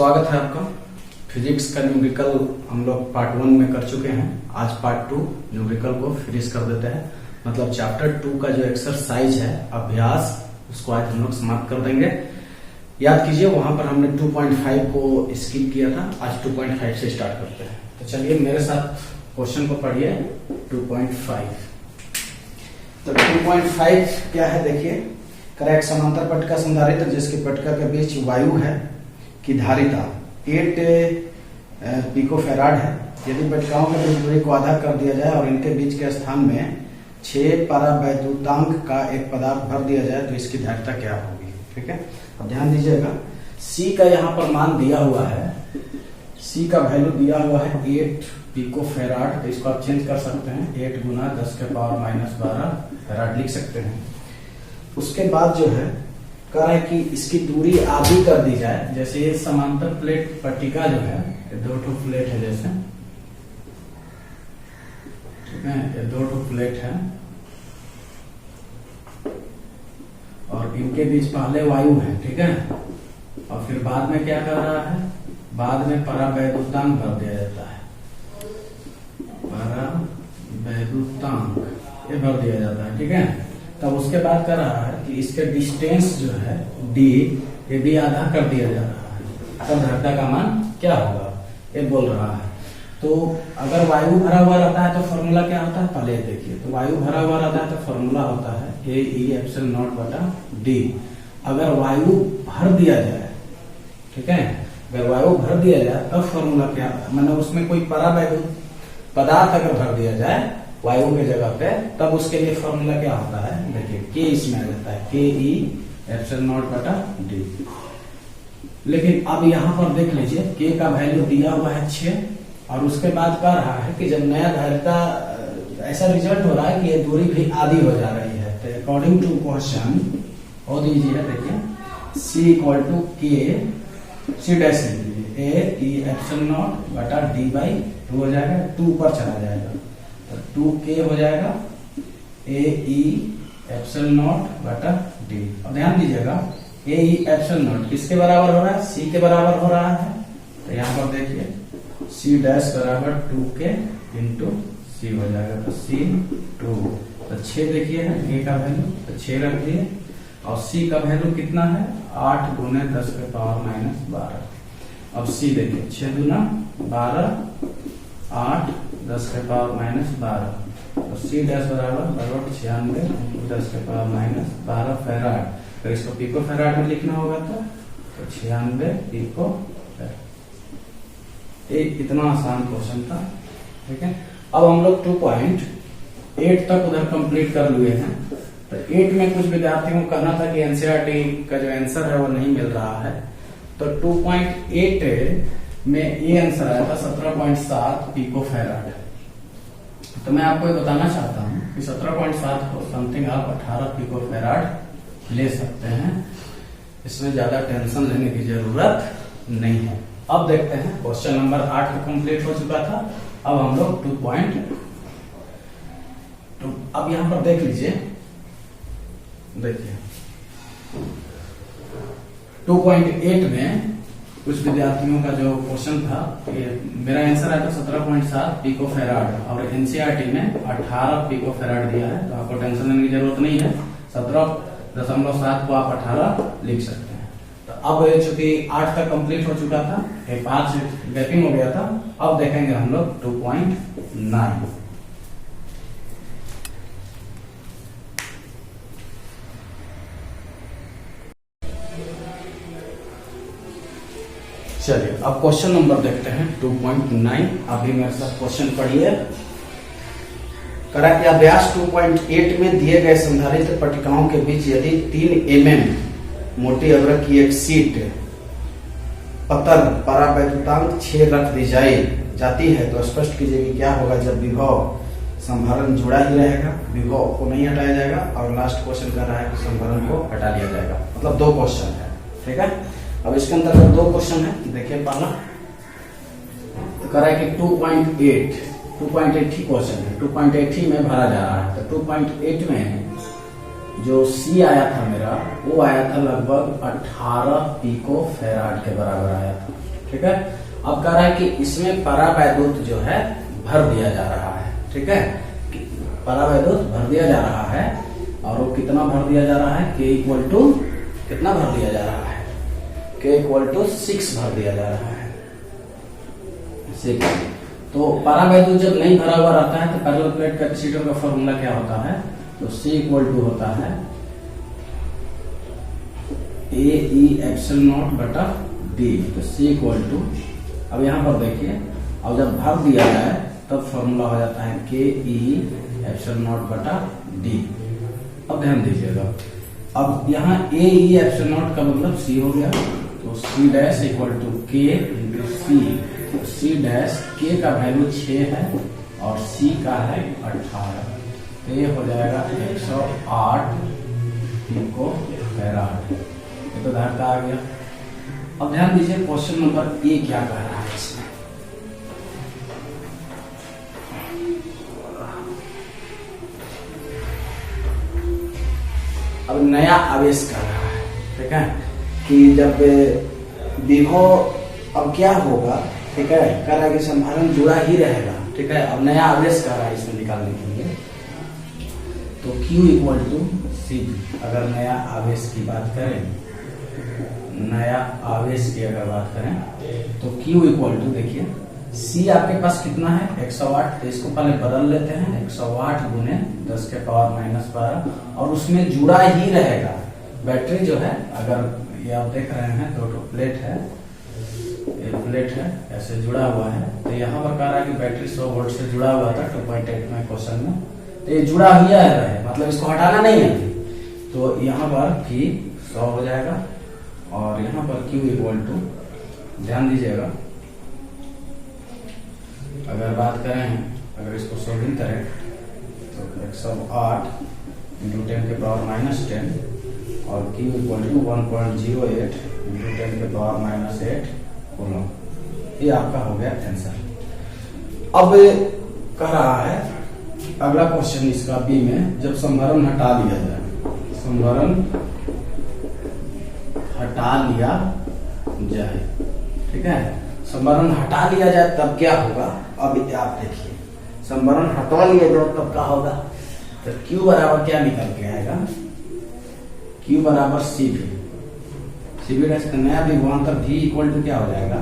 स्वागत है आपका। फिजिक्स का न्यूमेरिकल हम लोग पार्ट 1 में कर चुके हैं। आज पार्ट 2 न्यूमेरिकल को फिनिश कर देते हैं। मतलब चैप्टर 2 का जो एक्सरसाइज है अभ्यास, उसको आज हम लोग समाप्त कर देंगे। याद कीजिए वहां पर हमने 2.5 को स्किप किया था। आज 2.5 से स्टार्ट करते हैं। तो चलिए मेरे साथ क्वेश्चन को पढ़िए। 2.5 तो 2.5 क्या है देखिए। करेक्ट समांतर पट्टिका संधारित्र जिसकी पट्टिका के बीच वायु है की धारिता 8 पिकोफैराड है। यदि पट्टिकाओं के बीच दूरी को आधा कर दिया जाए और इनके बीच के स्थान में 6 परावैद्युतांक का एक पदार्थ भर दिया जाए तो इसकी धारिता क्या होगी। ठीक है, अब ध्यान दीजिएगा। C का यहाँ पर मान दिया हुआ है। C का वैल्यू दिया हुआ है 8 पिकोफैराड। तो इसको आप चेंज कर सकते हैं, 8 गुना 10 के पावर -12 फैराड लिख सकते हैं। उसके बाद जो है कह रहा है कि इसकी दूरी आधी कर दी जाए। जैसे ये समांतर प्लेट पट्टिका जो है, ये 2 प्लेट है जैसे, ठीक है, ये 2 प्लेट है और इनके बीच पहले वायु है, ठीक है, और फिर बाद में क्या कर रहा है, बाद में परावैद्युतांक भर दिया जाता है। परावैद्युतांक ये भर दिया जाता है, ठीक है। तब उसके बाद कर रहा है कि इसके डिस्टेंस जो है d, ये भी आधा कर दिया जा रहा है। तब धारिता का मान क्या होगा ये बोल रहा है। तो अगर वायु भरा हुआ रहता है तो फॉर्मूला क्या होता है, पहले देखिए। तो वायु भरा हुआ रहता है तो फॉर्मूला होता है Ae∝0/d। अगर वायु भर दिया जाए, ठीक है, अगर वायु भर दिया जाए तब फॉर्मूला क्या, मैंने उसमें कोई परावैद्युत पदार्थ अगर भर दिया जाए वायु के जगह पे, तब उसके लिए फॉर्मूला क्या होता है देखिए, K इसमें आ जाता है, Ke∝0/d। लेकिन अब यहां पर देख लीजिए K का वैल्यू दिया हुआ है 6 और उसके बाद कह रहा है कि जब नया धारिता ऐसा रिजल्ट हो रहा है कि ये दूरी भी आधी हो जा रही है। तो अकॉर्डिंग टू क्वेश्चन हो दीजिए, देखिए C = K C dash Ae∝0/d/2 हो जाएगा, 2 पर चला जाएगा तो 2K हो जाएगा Ae∝0/d। और ध्यान दीजिएगा Ae∝0 किसके बराबर हो रहा है, C के बराबर हो रहा है। तो यहाँ पर देखिए C डैश बराबर 2K × C हो जाएगा, तो C2। तो 6 देखिए है A का वैल्यू, तो 6 रख दिए और C का वैल्यू कितना है, 8 गुने 10 के पावर -12। अब C देखिए 6 दूना 12, 8 10 के पावर -12, तो C डैश बराबर 96 × 10 के पावर -12 फैराड। तो इसको पिको फैराड में लिखना होगा तो 96 पिको फैराड। इतना आसान क्वेश्चन था, ठीक है। अब हम लोग 2.8 तक उधर कंप्लीट कर लिए हैं। तो 8 में कुछ विद्यार्थियों को कहना था कि एनसीईआरटी का जो आंसर है वो नहीं मिल रहा है। तो 2.8 में ये आंसर आया था 17.7 पिको फैराड। तो मैं आपको ये बताना चाहता हूँ कि 17.7 को समथिंग आप 18 पिको फैराड ले सकते हैं। इसमें ज्यादा टेंशन लेने की जरूरत नहीं है। अब देखते हैं क्वेश्चन नंबर 8 कंप्लीट हो चुका था। अब हम लोग 2.2 अब यहां पर देख लीजिए, देखिए 2.8 में कुछ विद्यार्थियों का जो क्वेश्चन था, ये मेरा आंसर आया था 17.7 पिको फैराड और एनसीईआरटी में 18 पिको फैराड दिया है। तो आपको टेंशन लेने की जरूरत नहीं है। 17.7 को आप 18 लिख सकते हैं। तो अब चूंकि 8 तक कंप्लीट हो चुका था, 5 गैपिंग हो गया था। अब देखेंगे हम लोग 2.9। चलिए अब क्वेश्चन नंबर देखते हैं 2.9। अभी मेरे साथ क्वेश्चन पढ़िए। करा कि अभ्यास 2.8 में दिए गए संधारित्र पट्टिकाओं के बीच यदि 3 mm मोटी अवरक की एक सीट पतल परावैद्युतांक 6 रख दी जाती है तो स्पष्ट कीजिए कि क्या होगा जब विभव संभरण जुड़ा ही रहेगा, विभव को नहीं हटाया जाएगा। और लास्ट क्वेश्चन कर रहा है कि संभरण को हटा लिया जाएगा। मतलब 2 क्वेश्चन है, ठीक है। अब इसके अंतर्गत 2 क्वेश्चन है। देखिए पहला कह रहा है कि 2.8 ही क्वेश्चन है, 2.8 ही में भरा जा रहा है। तो 2.8 में जो C आया था मेरा, वो आया था लगभग 18 पिको फैराड के बराबर आया था। ठीक है। अब कह रहा है कि इसमें परावैद्युत जो है भर दिया जा रहा है, ठीक है, परावैद्युत भर दिया जा रहा है। और वो कितना भर दिया जा रहा है, K इक्वल टू कितना भर दिया जा रहा है, K इक्वल टू 6 भर दिया जा रहा है, 6। तो परावैद्युत जब नहीं भरा हुआ रहता है तो पैरेलल प्लेट कैपेसिटर का फॉर्मूला क्या होता है, तो C इक्वल टू होता है AE एप्सिलॉन नॉट बटा D। तो C इक्वल टू, अब यहाँ पर देखिए, अब जब भर दिया जाए तब फॉर्मूला हो जाता है KE एप्सिलॉन नॉट बटा D। अब ध्यान दीजिएगा, अब यहाँ AE एप्सिलॉन नॉट का मतलब C हो गया, तो C dash equal to K into C। तो C डैश K का वैल्यू 6 है और C का है 18, तो ये हो जाएगा 108 पिको फैराड। ये तो धारता आ गया। अब ध्यान दीजिए क्वेश्चन नंबर ए क्या कह रहा है इसमें। अब नया आवेश कर रहा है, ठीक है, कि जब विभव अब क्या होगा, ठीक है, कह रहा है कि संधारण जुड़ा ही रहेगा, ठीक है। अब नया आवेश कर रहा है इसमें निकालने के लिए, तो Q इक्वल टू C। अगर नया आवेश की बात करें, नया आवेश की अगर बात करें तो Q इक्वल टू, देखिए C आपके पास कितना है 108, तो इसको पहले बदल लेते हैं, 108 गुने 10 के पावर -12, और उसमें जुड़ा ही रहेगा बैटरी जो है। अगर ये आप देख रहे हैं तो प्लेट है, ये प्लेट है, ऐसे जुड़ा हुआ है। तो यहाँ पर कह रहा है कि बैटरी 100 वोल्ट से जुड़ा हुआ था 2.8 में क्वेश्चन में, तो ये जुड़ा हुआ है, मतलब इसको हटाना नहीं है। तो यहाँ पर P 100 हो जाएगा और यहाँ पर Q इक्वल टू, ध्यान दीजिएगा, अगर बात करें, अगर इसको सोल्विंग करें तो 108 इंटू 10 के पावर -10 और Q इक्वल टू 1.08 इंटू 10 के पावर -8 कूलम। ये आपका हो गया आंसर। अब कह रहा है अगला क्वेश्चन इसका बी में, जब संभरण हटा लिया जाए, संभरण हटा लिया जाए, ठीक है, संभरण हटा लिया जाए तब क्या होगा। अब आप देखिए, संभरण हटा लिया जाए तब क्या होगा, तो Q बराबर क्या निकल के आएगा, Q बराबर CV। CV डैश का नया विभवांतर V इक्वल टू क्या हो जाएगा,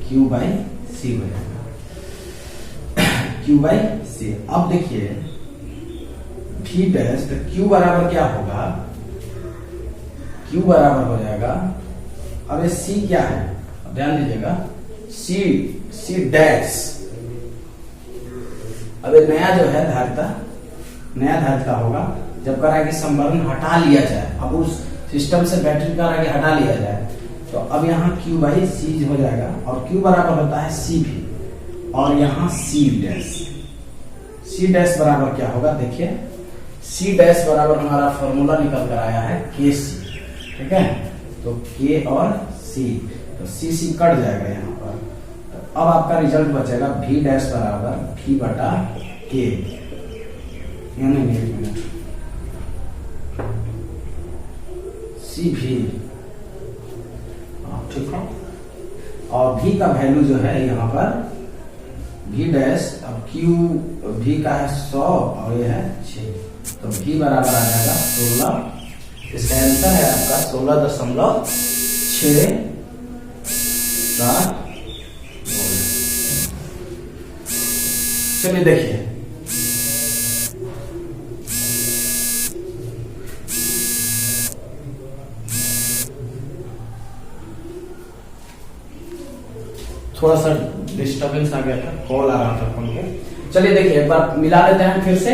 Q बाई C हो जाएगा, Q बाई C। अब देखिए V डैश, तो Q बराबर क्या होगा, Q बराबर हो जाएगा, अब ये C क्या है, ध्यान दीजिएगा, C डैश। अब ये नया जो है धारिता, नया धारिता होगा जब कह रहा है कि संभरण हटा लिया जाए। अब उस सिस्टम से बैटरी कह रहा है कि हटा लिया जाए, तो अब यहाँ Q बाई C हो जाएगा और Q बराबर होता है CV, और यहाँ C डैश। C डैश बराबर क्या होगा, देखिए C डैश बराबर हमारा फॉर्मूला निकल कर आया है KC, ठीक है, तो K और C, तो C कट जाएगा यहाँ पर। तो अब आपका रिजल्ट बचेगा V डैश बराबर V बटा K, यानी 1 मिनट CV, ठीक है। और V का वैल्यू जो है यहाँ पर V डैश, अब Q V का है 100 और ये है 6, तो V बराबर आ जाएगा 16। इसका आंसर है आपका 16.67 वोल्ट। चलिए देखिए, थोड़ा सा डिस्टर्बेंस आ गया था, कॉल आ रहा था फोन पे। चलिए देखिए एक बार मिला लेते हैं फिर से।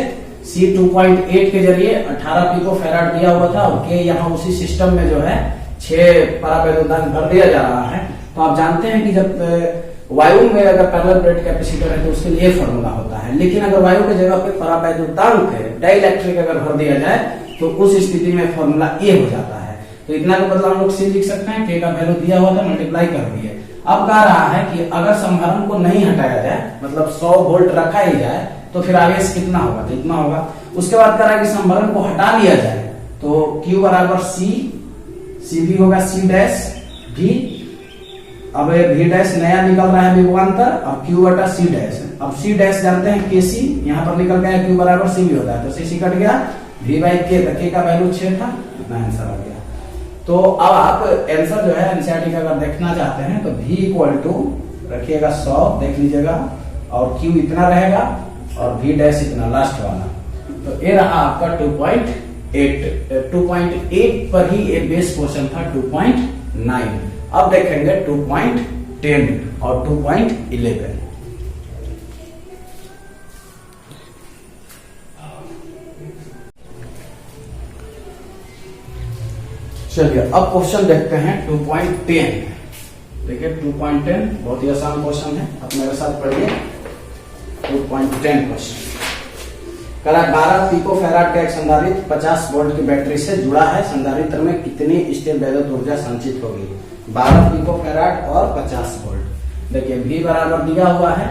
C 2.8 के जरिए 18 पिको फैराड दिया हुआ था, और K यहाँ उसी सिस्टम में जो है 6 परावैद्युतांक भर दिया जा रहा है। तो आप जानते हैं कि जब वायु में अगर पैरेलल प्लेट कैपेसिटर है तो उसके लिए फॉर्मूला होता है, लेकिन अगर वायु के जगह पे परावैद्युतांक डाइइलेक्ट्रिक अगर भर दिया जाए तो उस स्थिति में फॉर्मूला A हो जाता है। तो इतना के बदला हम लोग C लिख सकते हैं, K का वैल्यू दिया हुआ था, मल्टीप्लाई कर दिए। अब कह रहा है कि अगर संभरण को नहीं हटाया जाए, मतलब 100 वोल्ट रखा ही जाए, तो फिर आवेश कितना होगा, तो इतना होगा। उसके बाद कह रहा है कि संभरण को हटा लिया जाए, तो Q बराबर C भी होगा C डैश V। अब v डैश नया निकल रहा है विभवांतर, अब q बटा c डैश। अब c डैश जानते हैं kc, यहाँ पर निकल गया q बराबर c भी होता है, तो c कट गया, v बाई k, तो k का वैल्यू 6 था, इतना आंसर आ गया। तो अब आप आंसर जो है एनसीईआरटी का अगर देखना चाहते हैं तो v इक्वल टू रखिएगा 100, देख लीजिएगा, और q इतना रहेगा और v डैश इतना लास्ट वाला। तो ये रहा आपका 2.8 पर ही ये बेस क्वेश्चन था 2.9। अब देखेंगे 2.10 और 2.11। चलिए अब क्वेश्चन देखते हैं 2.10। देखिए 2.10 बहुत ही आसान क्वेश्चन है, अब मेरे साथ पढ़िए। 2.10 क्वेश्चन कह रहा है 12 पिको फैराड का एक संधारित्र 50 वोल्ट की बैटरी से जुड़ा है, संधारित्र में कितनी स्थिर वैद्युत ऊर्जा संचित होगी? 12 पिको फैराड और 50 वोल्ट। देखिए V बराबर दिया हुआ है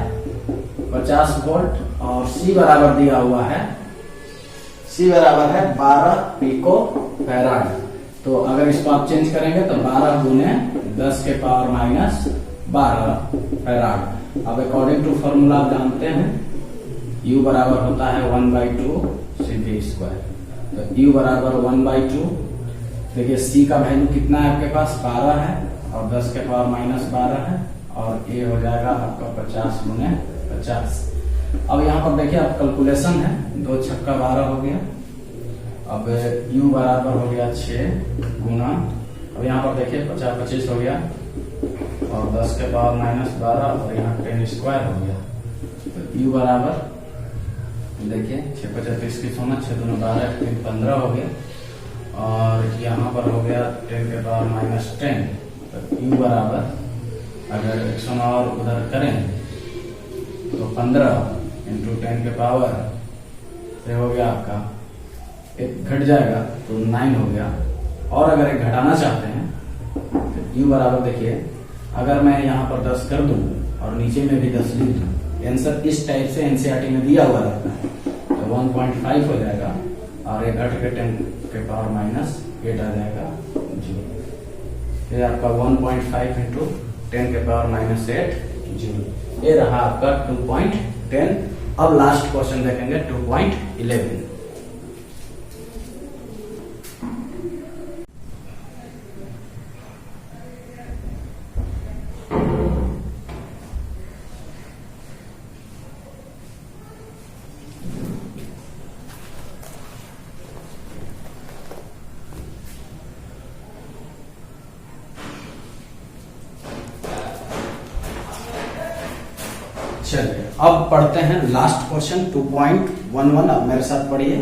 50 वोल्ट और C बराबर दिया हुआ है, C बराबर है 12 पिको फैराड। तो अगर इसको आप चेंज करेंगे तो 12 गुने 10 के पावर माइनस 12 फैराड। अब अकॉर्डिंग टू फॉर्मूला आप जानते हैं U बराबर होता है 1/2 C स्क्वायर, तो U बराबर 1/2। देखिए C का वैल्यू कितना है आपके पास? 12 है और 10 के पावर माइनस 12 है, और A हो जाएगा आपका 50 गुने 50। अब यहाँ पर देखिए आप कैलकुलेशन है, 2 छक्का 12 हो गया। अब U बराबर हो गया 6 गुना, अब यहाँ पर देखिए 50 25 हो गया और 10 के पावर माइनस 12 और यहाँ 10 स्क्वायर हो गया। तो U बराबर देखिए 6 50 30 की 6 दूना 12 3 15 हो गया, और यहाँ पर हो गया 10 के पावर माइनस 10। तो U बराबर अगर 100 और उधर करें तो 15 इंटू 10 के पावर से हो गया आपका, एक घट जाएगा तो 9 हो गया। और अगर एक घटाना चाहते हैं तो U बराबर देखिए, अगर मैं यहाँ पर 10 कर दूं और नीचे में भी 10 लिख दूं, आंसर इस टाइप से एनसीईआरटी में दिया हुआ रहता है, तो 1.5 हो जाएगा और ये घट के 10 के पावर माइनस 8 आ जाएगा 0। ये आपका 1.5 इंटू 10 के पावर माइनस 8 0। ये रहा आपका 2.10। अब लास्ट क्वेश्चन देखेंगे 2.11। चलिए अब पढ़ते हैं लास्ट क्वेश्चन 2.11। अब मेरे साथ पढ़िए।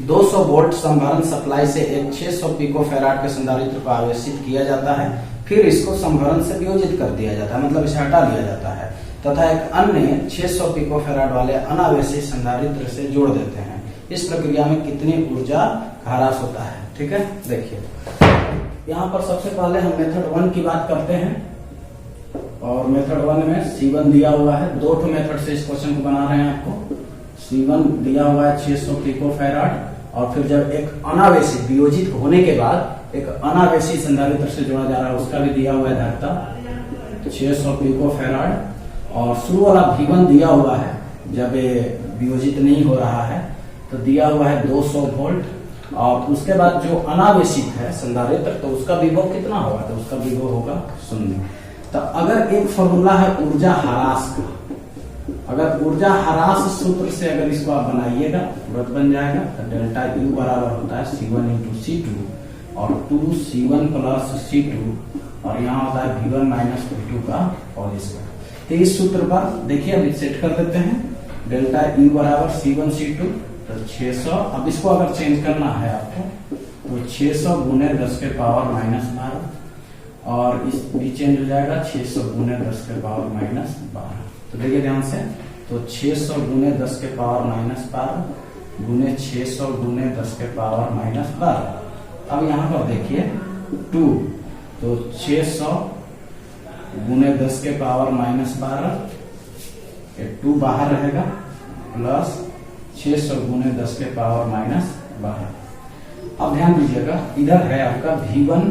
200 वोल्ट संभरण सप्लाई से एक 600 पिको फैराड के संधारित्र को आवेशित किया जाता है, फिर इसको संभरण से वियोजित कर दिया जाता है, मतलब इसे हटा दिया जाता है, तथा एक अन्य 600 पिको फैराड वाले अनावेशित संधारित्र से जोड़ देते हैं। इस प्रक्रिया में कितनी ऊर्जा का ह्रास होता है? ठीक है, देखिए यहाँ पर सबसे पहले हम मेथड 1 की बात करते हैं, और मेथड 1 में C1 दिया हुआ है। 2 मेथड से इस क्वेश्चन को बना रहे हैं आपको। C1 दिया हुआ है 600 पिको फैराड, और फिर जब एक अनावेशित वियोजित होने के बाद एक अनावेशित संधारित्र से जोड़ा जा रहा है, उसका भी दिया हुआ है धारिता 600 पिको फैराड, और शुरू वाला V1 दिया हुआ है जब ये वियोजित नहीं हो रहा है, तो दिया हुआ है 200 वोल्ट, और उसके बाद जो अनावेशित है संधारित्र, तो उसका विभव कितना होगा? तो उसका विभव होगा 0। तो अगर एक फॉर्मूला है ऊर्जा ह्रास का, अगर ऊर्जा ह्रास सूत्र से अगर इसको आप बनाइएगा तुरंत बन जाएगा। तो डेल्टा U बराबर होता है C1 इंटू C2 और 2C1 प्लस C2, और यहाँ होता है V1 माइनस V2 का होल स्क्वायर। तो इस सूत्र पर देखिए अभी सेट कर देते हैं। डेल्टा U बराबर C1 C2 तो 600। अब इसको अगर चेंज करना है आपको तो 600 गुने 10 के पावर माइनस 12, और इस भी चेंज हो जाएगा 600 गुने 10 के पावर माइनस 12। तो देखिए ध्यान से, तो 600 गुने 10 के पावर माइनस 12 गुने 600 गुने 10 के पावर माइनस 12। अब यहाँ पर देखिए 2, तो 600 गुने 10 के पावर माइनस 12, 2 बाहर रहेगा, प्लस 600 गुने 10 के पावर माइनस 12। अब ध्यान दीजिएगा, इधर है आपका V1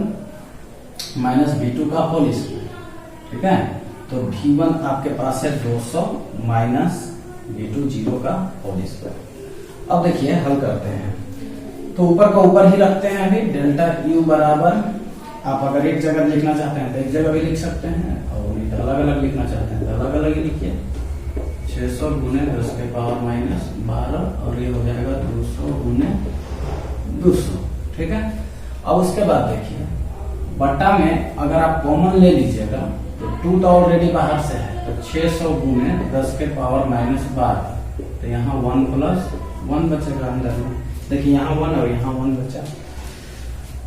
माइनस V2 का होल स्क्वायर, ठीक है। तो V1 आपके पास है 200 माइनस V2 0 का होल स्क्वायर। अब देखिए हल करते हैं, तो ऊपर का ऊपर ही रखते हैं अभी। डेल्टा U बराबर, आप अगर एक जगह लिखना चाहते हैं तो एक जगह भी लिख सकते हैं, और नहीं तो अलग अलग लिखना चाहते हैं तो अलग अलग ही लिखिए। 600 गुने 10 के पावर माइनस 12, और ये हो जाएगा 200 गुने 200, ठीक है। अब उसके बाद देखिए बटा में अगर आप कॉमन ले लीजिएगा तो 2 तो ऑलरेडी बाहर से है, तो 600 गुने 10 के पावर माइनस 12, तो यहाँ 1 प्लस 1 बचेगा अंदर में। देखिए यहाँ 1 और यहाँ 1 बचा।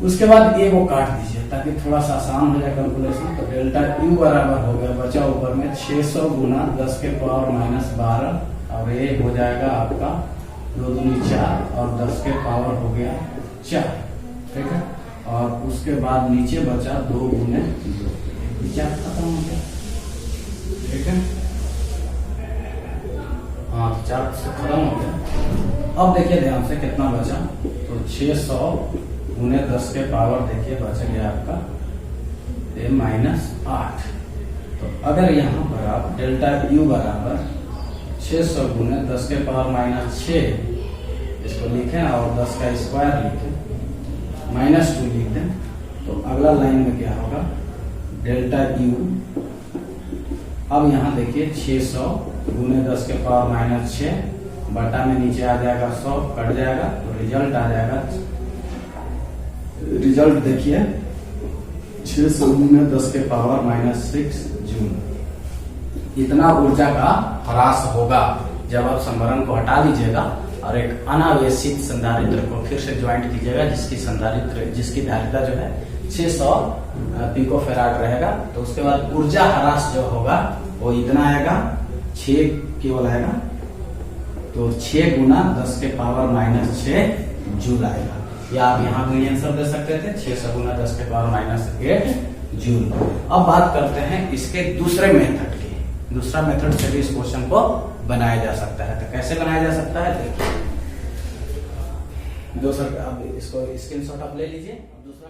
उसके बाद ए को काट दीजिए ताकि थोड़ा सा आसान हो जाए कैलकुलेशन। तो डेल्टा U बराबर हो गया, बचा ऊपर में 600 गुना 10 के पावर माइनस 12, और ये हो जाएगा आपका 2 दूनी 4, और 10 के पावर हो गया 4, ठीक है। और उसके बाद नीचे बचा 2 गुने 2, 4 खत्म हो गया, ठीक है। हाँ 4 से खत्म हो गया। अब देखिए ध्यान से कितना बचा, तो 600 गुने 10 के पावर देखिए बच गया आपका ये माइनस 8। तो अगर यहाँ पर आप डेल्टा U बराबर 600 गुने 10 के पावर माइनस 6 इसको लिखें और 10 का स्क्वायर लिखें, माइनस 2 लिख दें, तो अगला लाइन में क्या होगा, डेल्टा U। अब यहाँ देखिए 600 गुने 10 के पावर माइनस 6 बटा में नीचे आ जाएगा 100, कट जाएगा, तो रिजल्ट आ जाएगा। रिजल्ट देखिए 600 गुने 10 के पावर माइनस 6 जूल। इतना ऊर्जा का ह्रास होगा जब आप संभरण को हटा लीजिएगा और एक अनावेशित संधारित्र को फिर से ज्वाइंट कीजिएगा, जिसकी धारिता जो है 600 पिकोफेराड रहेगा। तो उसके बाद ऊर्जा ह्रास जो होगा वो इतना आएगा, 6 केवल आएगा, तो 6 गुना 10 के पावर माइनस 6 जूल आएगा। या आप यहाँ भी आंसर दे सकते थे 600 गुना 10 के पावर माइनस 8 जूल। अब बात करते हैं इसके दूसरे मेथड की। दूसरा मेथड से भी इस क्वेश्चन को बनाया जा सकता है। तो कैसे बनाया जा सकता है देखिए, दूसरा आप इसको स्क्रीनशॉट आप ले लीजिए। दूसरा